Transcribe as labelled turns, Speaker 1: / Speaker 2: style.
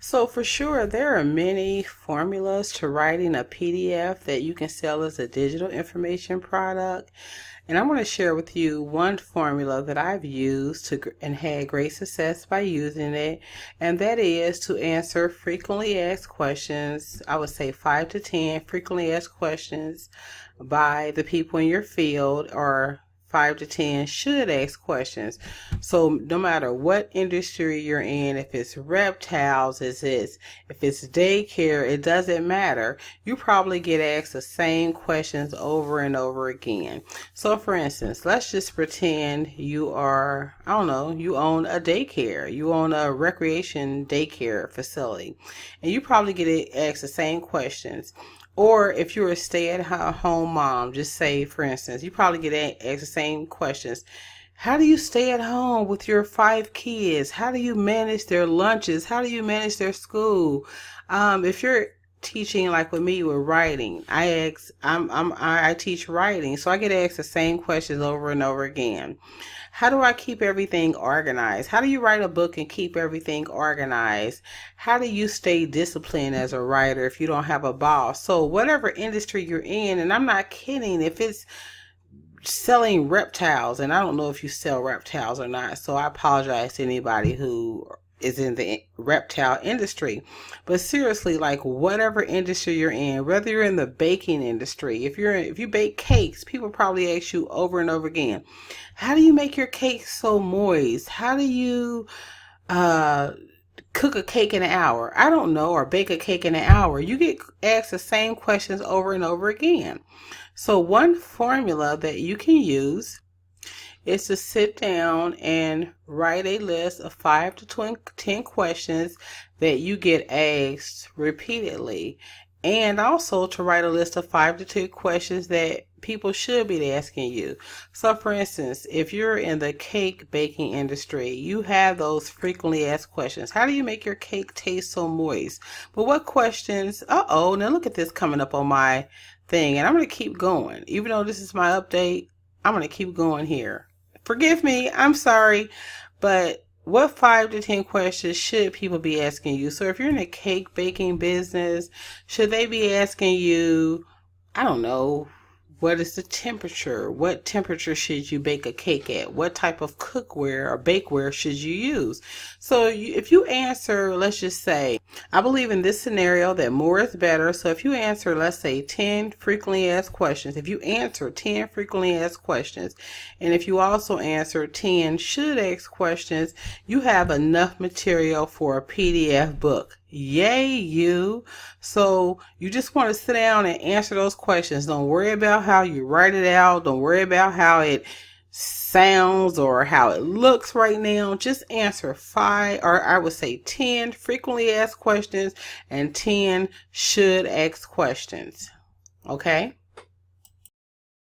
Speaker 1: So for sure, there are many formulas to writing a PDF that you can sell as a digital information product. And I'm going to share with you one formula that I've used and had great success by using it. And that is to answer frequently asked questions. I would say 5 to 10 frequently asked questions by the people in your field, or 5 to 10 should ask questions. So no matter what industry you're in, if it's reptiles, if it's daycare, it doesn't matter. You probably get asked the same questions over and over again. So for instance, let's just pretend you are, I don't know, you own a daycare, you own a recreation daycare facility, and you probably get asked the same questions. Or if you're a stay-at-home mom, just say, for instance, you probably get asked the same questions. How do you stay at home with your 5 kids? How do you manage their lunches? How do you manage their school? If you're teaching like with me with writing, I teach writing, so I get asked the same questions over and over again. How do I keep everything organized? How do you write a book and keep everything organized? How do you stay disciplined as a writer if you don't have a boss? So whatever industry you're in, and I'm not kidding, if it's selling reptiles, and I don't know if you sell reptiles or not, so I apologize to anybody who is in the reptile industry. But seriously, like whatever industry you're in, whether you're in the baking industry, if you bake cakes, people probably ask you over and over again, how do you make your cakes so moist? How do you cook a cake in an hour? I don't know, or bake a cake in an hour. You get asked the same questions over and over again. So one formula that you can use is to sit down and write a list of 5 to 10 questions that you get asked repeatedly. And also to write a list of 5 to 10 questions that people should be asking you. So for instance, if you're in the cake baking industry, you have those frequently asked questions. How do you make your cake taste so moist? But what questions? Now look at this coming up on my thing, and I'm going to keep going. Even though this is my update, I'm going to keep going here. Forgive me, I'm sorry, but what 5 to 10 questions should people be asking you? So if you're in a cake baking business, should they be asking you, I don't know, what is the temperature? What temperature should you bake a cake at? What type of cookware or bakeware should you use? So if you answer, let's just say, I believe in this scenario that more is better. So if you answer, let's say 10 frequently asked questions, if you answer 10 frequently asked questions, and if you also answer 10 should ask questions, you have enough material for a PDF book. Yay, you. So you just want to sit down and answer those questions. Don't worry about how you write it out. Don't worry about how it sounds or how it looks right now. Just answer 5, or I would say 10 frequently asked questions and 10 should ask questions. Okay?